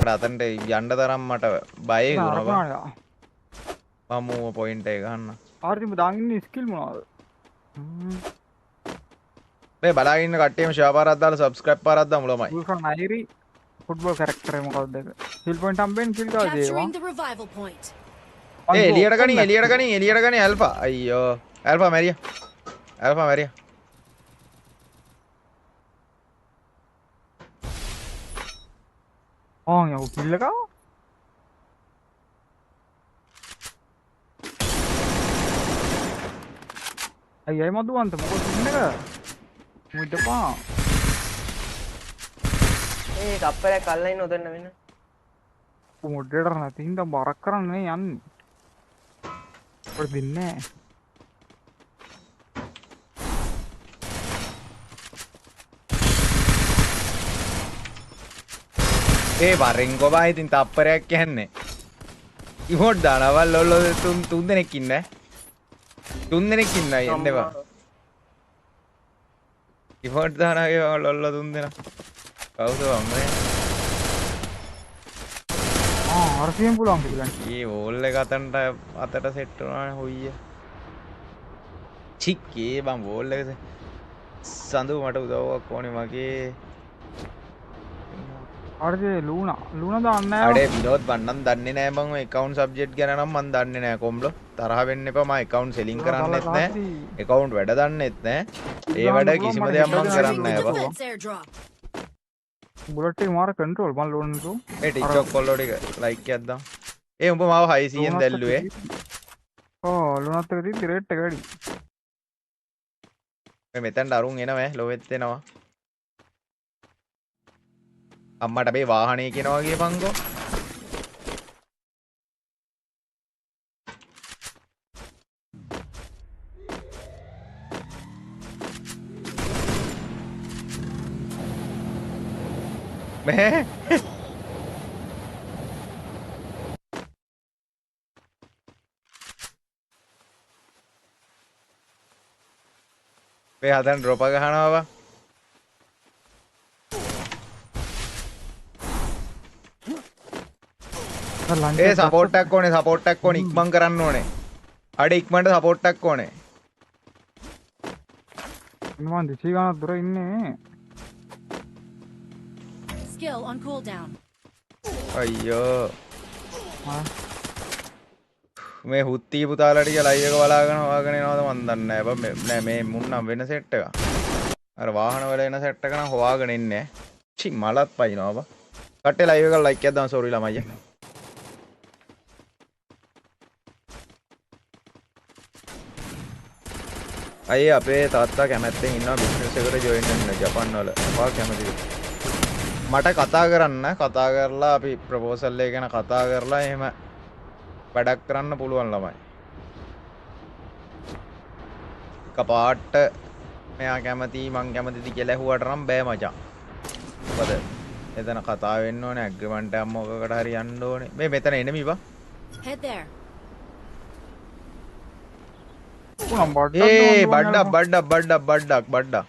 මට අතන්ට යන්න තරම් මට බය හිතුණා. මම පොයින්ට් එක ගන්න. ආර්තිම දාගෙන ඉන්න ස්කිල් මොනවද? මේ බලාගෙන ඉන්න කට්ටියම ෂෙයා පාරක් දාලා subscribe පාරක් දාමු ළමයි. බුල්කන් අයිරි ෆුට්බෝල් කැරක්ටර් එක මොකක්ද ඒක? කිල් පොයින්ට් හම්බෙන් කිල් ගාව දේවා. ඒ එලියට ගනි ඇල්ෆා. අයියෝ. ඇල්ෆා මැරියා. ඕන් යෝ කිල් එක. අයියයි මදුවන්ත මොකද ඉන්න එක? මුඩපා. ඒ කප්පලයක් අල්ලලා ඉන්න උදන්න වෙන. මොඩරේටර් නැති හින්දා බරක් කරන්නේ යන්නේ. ඔය දින්නේ. ඒ වරෙන් ගොබා ඉතින් තප්පරයක් කියන්නේ. ඉමෝට් දානවල් ලොල්ලෝ තුන් දෙනෙක් ඉන්නේ. තුන් දෙනෙක් ඉන්නයි එන්න බා. ඉමෝට් දානගේ ලොල්ලෝ තුන් දෙනා. කවුද අම්මේ? RCM පුළුවන් කියලා. ඒ වෝල් එක අතට සෙට් වුණානේ හොයිය. චික්කේ බං වෝල් එක සඳු මට උදව්වක් ඕනේ මගේ. අරජේ ලූනා දාන්න නෑ. අඩේ විනෝද් බණ්ණන් දන්නේ නෑ මම account subject ගැන නම් මම දන්නේ නෑ කොම්බ්ලෝ. තරහ වෙන්න එපා මම account selling කරන්නෙත් නෑ. account වැඩ දන්නෙත් නෑ. ඒ වැඩ කිසිම දෙයක් මම කරන්නේ නෑ බා. බුලට් එක මාර කන්ට්‍රෝල් මම ලෝන් නෝ. ඒ TikTok කොල්ලෝ ටික like එකක් දාමු. ඒ උඹ මාව 600ෙන් දැල්ලුවේ. ඕ ලුණත් එක තියදී රේට් එක වැඩි. මේ මෙතනට අරුන් එනවා ලොවෙත් එනවා. අම්මට මේ වාහනේ කියනවා කියපන්කෝ. මේ මේ හදන් ඩ්‍රොප ගහනවා බා. ඒ සපෝට් එකක් ඕනේ ඉක්මන් කරන්න ඕනේ. අඩේ ඉක්මනට සපෝට් එකක් ඕනේ. මම දිසි ගන්න දුර ඉන්නේ. Skill on cooldown. අයියෝ. මේ හුත්ති පුතාලා ටික ලයිව් එක බලාගෙන හොයාගෙන එනවද මන් දන්නේ නැහැ. නෑ මේ මුන්නම් වෙන සෙට් එක. අර වාහන වල එන සෙට් එක නම් හොයාගෙන ඉන්නේ. චි මලත් පයින්නවා බා. කට්ටේ ලයිව් එක ලයික් එකක් දාන්න සෝරි ළමයි. අයියේ අපේ තාත්තා කැමැත්තෙන් ඉන්නවා බිස්නස් එකට ජොයින් වෙන්න ජපාන් වල. ඔයා කැමතිද? මට කතා කරලා අපි ප්‍රොපෝසල් එක ගැන කතා කරලා එහෙම වැඩක් කරන්න පුළුවන් ළමයි. කපාට මෙයා කැමති මං කැමතිද කියලා ඇහුවට නම් බෑ මචං. මොකද එතන කතා වෙන්න ඕනේ ඇග්‍රීමන්ට් එකක් මොකකට හරි යන්න ඕනේ. මේ මෙතන එනෙමි බා. Head there. ඒ බඩක්.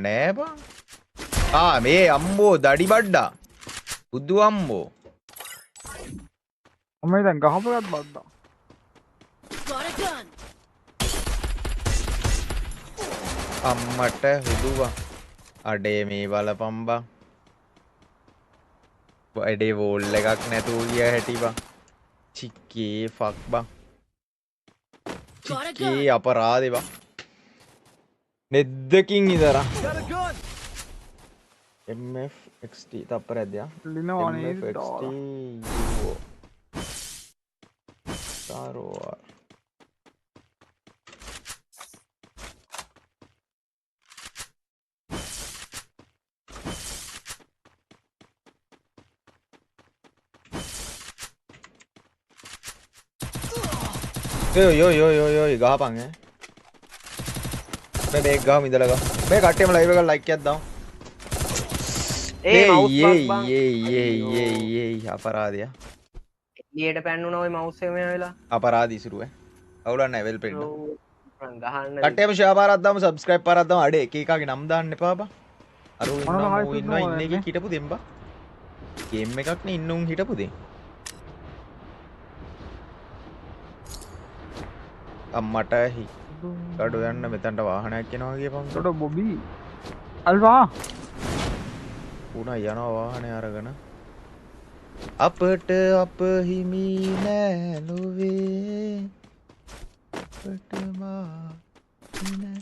නෑ බං. මේ අම්බෝ දඩි බඩ්ඩා. බුදු අම්බෝ. මම දැන් ගහපගත් බද්දා. අම්මට හුදුවා. අඩේ මේ බලපන් බං. අඩේ වෝල් එකක් නැතුව ගිය හැටි බං. චික්කේ ෆක් බං. චික්කේ අපරාධේ බං. නෙද්දකින් ඉදරා MF XT තප්පරයක් දියා ලිනවනේ MF XT සාරෝ යෝ ගහපන් ඈ මේක ගාම ඉඳලා ගා මේ කට්ටියම ලයිව් එක ලයික් එකක් දාමු ඒ මවුස් බං අපරාධය එළියට පැන්නුනා ওই මවුස් එක මෙයා වෙලා අපරාධ ඉසුරු ඈ අවුලක් නැහැ වෙල් පෙන්න ගහන්න කට්ටියම ෂෙයා පාරක් දාමු සබ්ස්ක්‍රයිබ් පාරක් දාමු අඩේ එක එකගේ නම් දාන්න එපා බා අර මොනවද ඉන්නවා හයි මූ සුදු ඉන්නවා මොකද ඉන්නේ මේ? හිටපු දෙම්බා ගේම් එකක් නේ ඉන්න උන් හිටපු දෙම් අම්මට ගඩු යන්න මෙතනට වාහනයක් එනවා කියපන් ඩොඩෝ බොබි අල්වා උනා යනවා වාහනේ අරගෙන අපට අප හිමි නෑ ලොවේ අපට මා නෑ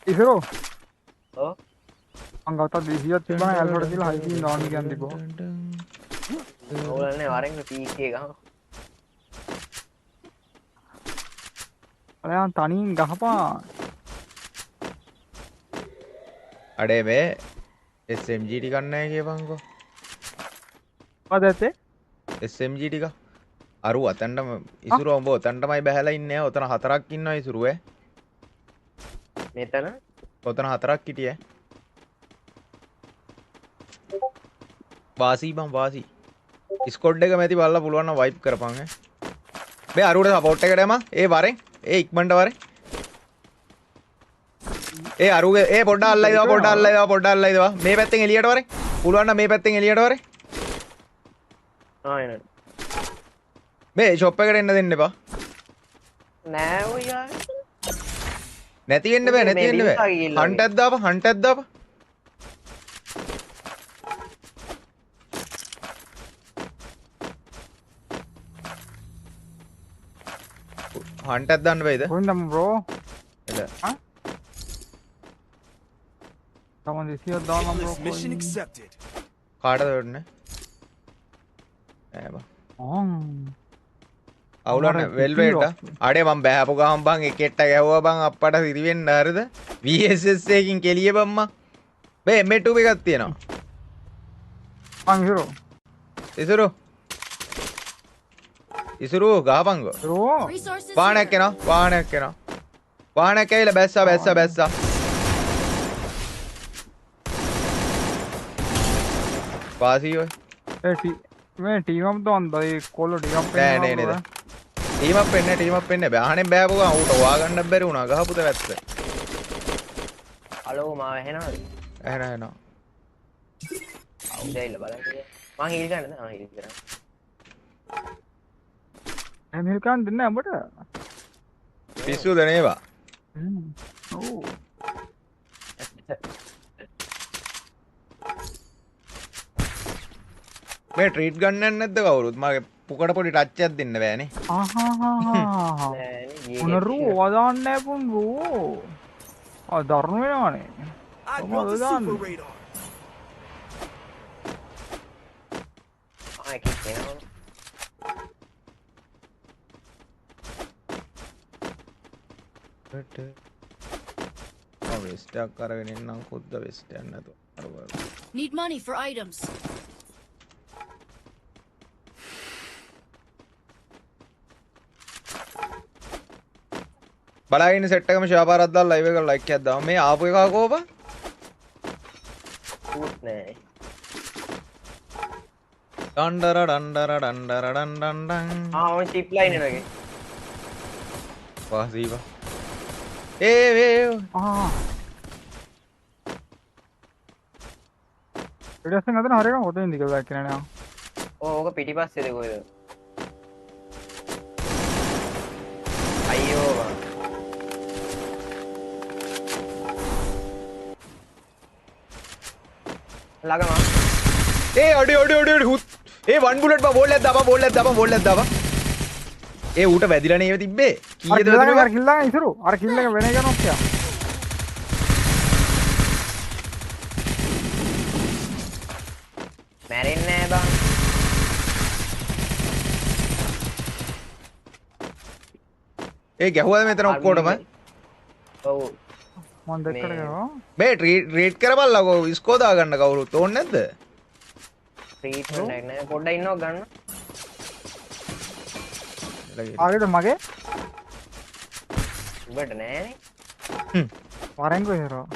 ඉසරෝ ඔව් මං ගත්තා 200ක් තිබ්බා නම් ඇල්ෆට කියලා හයි සීන් දාන්න කියන් තිබ්බා ඕගොල්ලෝනේ වරෙන් PK ගහම අලයන් තනියෙන් ගහපා අඩේ මේ SMG ටිකක් නැහැ කියපන්කෝ මොකද ඇත්තේ SMG ටික අරු අතන්ටම ඉසුර උඹ ඔතන්ටමයි බහැලා ඉන්නේ ඔතන හතරක් ඉන්නවා ඉසුරුවේ මෙතන ඔතන හතරක් හිටියේ වාසී බං වාසී ස්කොඩ් එක මැති බලලා පුළුවන් නම් වයිප් කරපන් මේ අරුවට සපෝට් එකට එම ඒ වරෙන් ඒ ඉක්මනට වරෙන් ඒ අරුගේ ඒ පොඩ්ඩක් අල්ලයි දාව පොඩ්ඩක් අල්ලයි දාව පොඩ්ඩක් අල්ලයි දාව මේ පැත්තෙන් එළියට වරෙන් පුළුවන් නම් මේ පැත්තෙන් එළියට වරෙන් එන මේ ෂොප් එකට එන්න දෙන්න එපා නෑ ඔයා නැති වෙන්න බෑ නැති වෙන්න බෑ හන්ට් එකක් දාපන් හන්ට් එකක් දාපන් හන්ට් එකක් දාන්න බෑද කොහෙන්ද බ්‍රෝ එල තමන් 200ක් දාන්න බ්‍රෝ Mission accepted. කාටද වෙන්නේ ඈ බා අවුලන්න වෙල්වේට අඩේ මම බෑපු ගහම් බං එකෙට්ට ගැහුවා බං අප්පට සිරි වෙන්න හරිද VSS එකකින් කෙලිය බම්මා මේ M2 එකක් තියෙනවා මං ඉසරෝ ඉසුරු ගහපන්ගෝ ඉසරෝ Resources වාහනයක් here. එනවා වාහනයක් ඇවිල්ලා බැස්සා වාසී ඔය මේ ටීම් අප් දාන්න ඒ කොල්ල ටිකක් නෑ නේද ටීමක් වෙන්නේ බෑහනේ බෑපු ගමන් ඌට හොයාගන්න බැරි වුණා ගහපු තැත්ත හලෝ මාව ඇහෙනවද එහෙනම් අවුදයිල බලන්න මං හීල් ගන්නද ආ හීල් කරා ඇමරිකාන් දෙන්න අපට පිස්සුද නේවා ඔව් මේ ට්‍රීට් ගන්නන්නේ නැද්ද කවුරුත් මගේ පුකට පොඩි ටච් එකක් දෙන්න බෑනේ ආහා නෑනේ උනරු වදාන්න නැපුන් රෝ දරුණු වෙනවානේ I Come want the on, super done. radar. ආ එකක් එනවා වෙස්ට් එකක් අරගෙන එන්නම් කොද්ද වෙස්ට් එකක් නැතුව අර බලන්න Need money for items. බලාගෙන සෙට් එකම ෂාපාරක් දාලා ලයිව් එකට ලයික් එකක් දාමු මේ ආපු එක කෝපා ඌත් නෑ ඩන්ඩර ආ ඔය චිප් ලයින් එකේ වාසීවා ඒ ඉඩස්සෙන් අතන හරියටම හොතෙන් දිග බෑක් කරනවා ඕක පිටිපස්සේද කොහෙද අයියෝ බං ළඟම ඒ අඩි හුත් ඒ වන් බුලට් බා බෝල් එකක් දාපන් ඒ ඌට වැදිලා නේව තිබ්බේ කීයද අර වැදුනේ කිල් දාගෙන ඉසරු අර කිල් එක වෙන එක නොකිය මැරෙන්නේ නෑ බං ඒ ගැහුවද මෙතන ඔක්කොටම ඔව් මන් දැක්කට ගියා මේ රීඩ් කරපල්ලකෝ ඉස්කෝ දාගන්න කවුරුත් ඕනේ නැද්ද ට්‍රීට්මන්ට් එක නෑ පොඩ්ඩක් ඉන්නව ගන්න ආගෙද මගේ උඹට නෑනේ වරෙන් කොහෙරෝ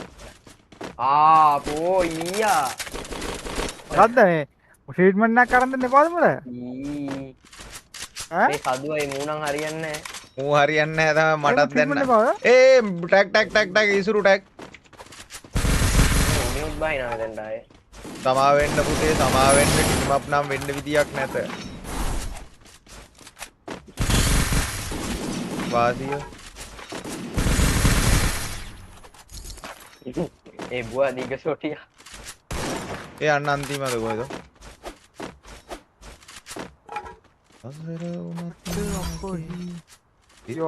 ආපෝ ඊයා මොකද්ද මේ ට්‍රීට්මන්ට් එකක් කරන් දෙන්න එපාද මට ඊ ඈ මේ සදුවයි මූණන් හරියන්නේ නෑ මූ හරියන්නේ නැහැ තමයි මටත් treatment දෙන්න. එපා. ටැක් ඉසුරු ටැක්. මියුට් බයිනවා දැන් ආයේ. සමා වෙන්න පුතේ සමා වෙන්න ටීම් අප් නම් වෙන්න විදියක් නැත. වාසිය. ඒ බුවා දීග සොටිය. ඒ අන්න අන්තිමද කොහෙද? අසර උනත්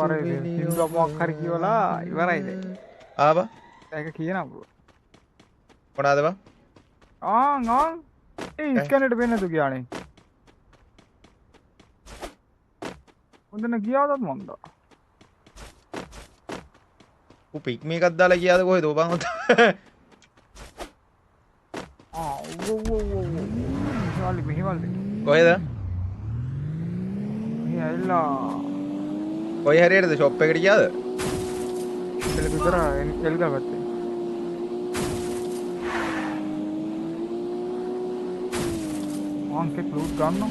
අර සින්දුවක් මොකක් හරි කියවලා ඉවරයිද? ආවා ඒක කියනවා බ්‍රෝ. මොනවාද බං? ඒ ස්කැනරේට වෙන්නේ නැතු ගියානේ. හොඳන ගියාදත් මන්ද. ඌ පික් මේකක් දාලා ගියාද කොහෙද ඔබ බං? වාලි මෙහෙවල්ද? කොහෙද? මෙහෙ ඇවිල්ලා කොයි හරියටද ෂොප් එකට ගියාද? එල විතර එල් ගාවත්තේ. ආන්කේ ලූට් ගන්නවා.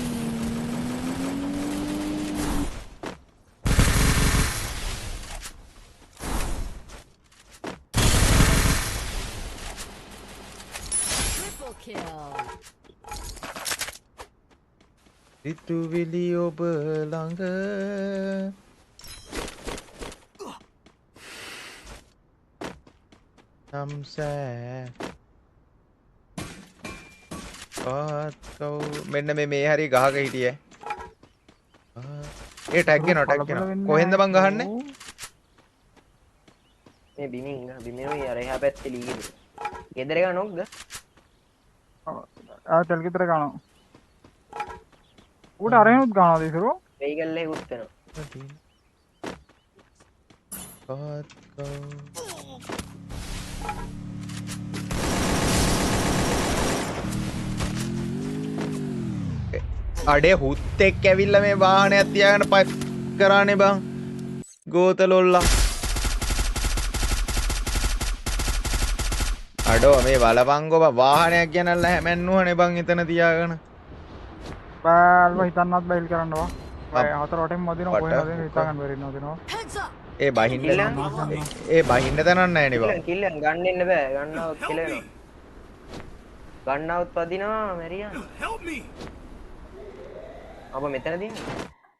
Triple kill. සිතුවිලි ඔබ ළඟ සම්සෑ මෙන්න මේ හරි ගහක හිටියේ. ඒ ටැග් වෙනවා. කොහෙන්ද බං ගහන්නේ? මේ බිමිනුයි අර එහා පැත්තේ ලීගේද. ගෙදර එක නොක්ද? තෙල් ගෙදර ගන්නවා. ඌට අරහෙනුත් ගන්නවාද ඉතිරෝ? වෙයිකල් එක උත් වෙනවා. අඩේ හුත්තෙක් ඇවිල්ලා මේ වාහනයක් තියාගෙන පයිප් කරානේ බං. ගෝතලොල්ලා. අඩෝ මේ බලපංගෝ බං වාහනයක් ගෙනල්ලා හැමෙන්නුවනේ බං එතන තියාගෙන. බල්ව හිතන්නත් බයිල් කරන්නවා. හතර වටෙන් මදිනවා කොහෙන්ද හිතා ගන්න බැරි නෝදිනවා. Heads up. ඒ බහින්න ඒ බහින්න තැනක් නැහැ නේ බං. කිල්ලන් ගන්න ඉන්න බෑ. ගන්නවත් කෙලෙනවා. ගන්නවත් පදිනවා මැරියා. Help me! අප මෙතනදී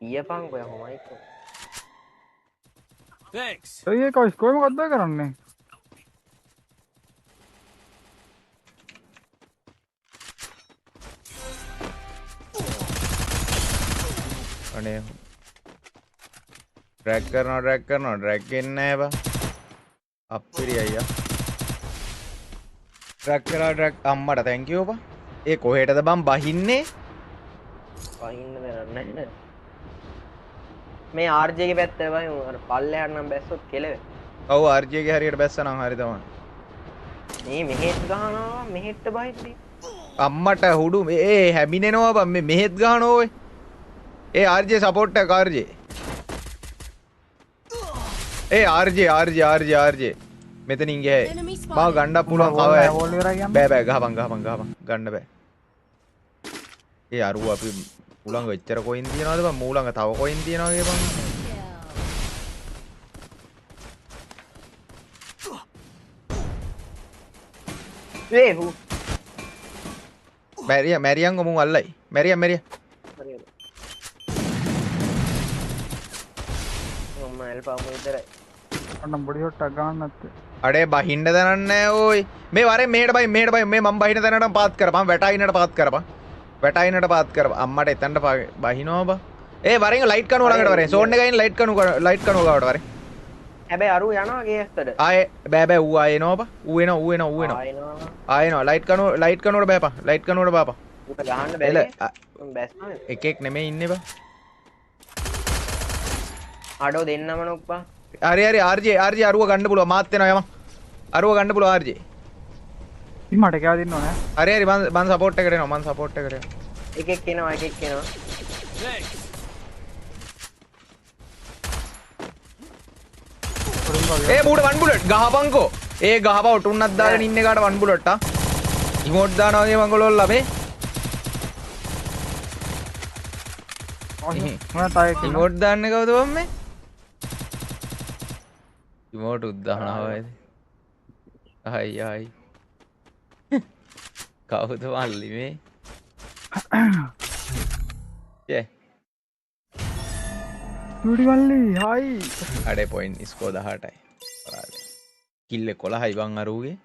ඊයපන් කොය හොමයික. Thanks. ඒ කොයිස් කොයි මොකද්ද කරන්නේ? අනේ ඩ්‍රැග් කරනවා ඩ්‍රැග් එන්නේ නැහැ බං. අප්පිරි අයියා. ඩ්‍රැග් අම්මට thank you බං. ඒ කොහෙටද බං බහින්නේ? වහින්න දෙන්නේ මේ RJ ගේ පැත්තට වහිමු. අර පල්ලෙහාට නම් බැස්සොත් කෙලවෙ. ඔව් RJ ගේ හරියට බැස්සනම් හරි තමයි. මේ මෙහෙත් ගහනවා මෙහෙට බහිද්දි. අම්මට හුඩු ඒ හැමිනෙනවා බං මේ මෙහෙත් ගහනවා ඔය. ඒ RJ සපෝට් එක RJ. ඒ RJ මෙතනින් ගියේ. Enemy මාව spotted. ගන්නත් පුළුවන් කව. වෝල් ඉවරයි යන්න. බෑ ගහපන් ගන්න බෑ. ඒ අරුව අපි උලංග එච්චර කොයින් තියනවද බං? මූලංග තව කොයින් තියනවද බං? ඒ හු මැරියන් ගමුන් අල්ලයි. මැරියන්. හරියට. මම එල්පාමු විතරයි. අන්න බොඩි හොට්ටක් ගන්න නැත්තේ. අඩේ බහින්න දනන්නේ නැහැ ඕයි. මේ වරෙන් මෙහෙට බයි මේ මම බහින දනනට පාත් කරපන්. වැටයිනට පාත් කරපන්. අම්මට එතනට බහිනවා බං. ඒ වරෙන් ලයිට් කනුව ළඟට වරෙන්. සෝන් එකකින් ලයිට් කනුව ගාවට වරෙන්. හැබැයි අරු යනවා ගේස්තට. ආයේ බෑ ඌ ආයේ එනවා බං. ඌ එනවා. ආයෙනවා ලයිට් කනුවට බෑපන්. ලයිට් කනුවට බාපන්. උට ගහන්න බැහැ. බැස්ම එකෙක් නෙමෙයි ඉන්නේ බං. අඩෝ දෙන්නම නොක්පා. හරි RJ අරුව ගන්න පුළුවන්. මාත් වෙනවා යම. අරුව ගන්න පුළුවන් RJ. මට කෑ දෙන්න ඕනේ. හරි මං සපෝට් එකට එනවා. එකෙක් එනවා. Thanks. ඒ මූට 1 බුලට් ගහපන්කෝ. ඒ ගහපව ටුන්නක් දාගෙන ඉන්න එකට 1 බුලට් ආ. ඉමෝට් දානවා වගේ මංගලොල් ළමේ. මම තායි ඉමෝට් දාන්නේ කවුද බම් මේ? ඉමෝට උද්දාහනාවයිද හයි හයි කවුද මල්ලි මේ ටඩි වල්ලි හයි අඩේ පොයින් ස්කෝ 18යි කිල්ල කොළ හයිබං අරුගේ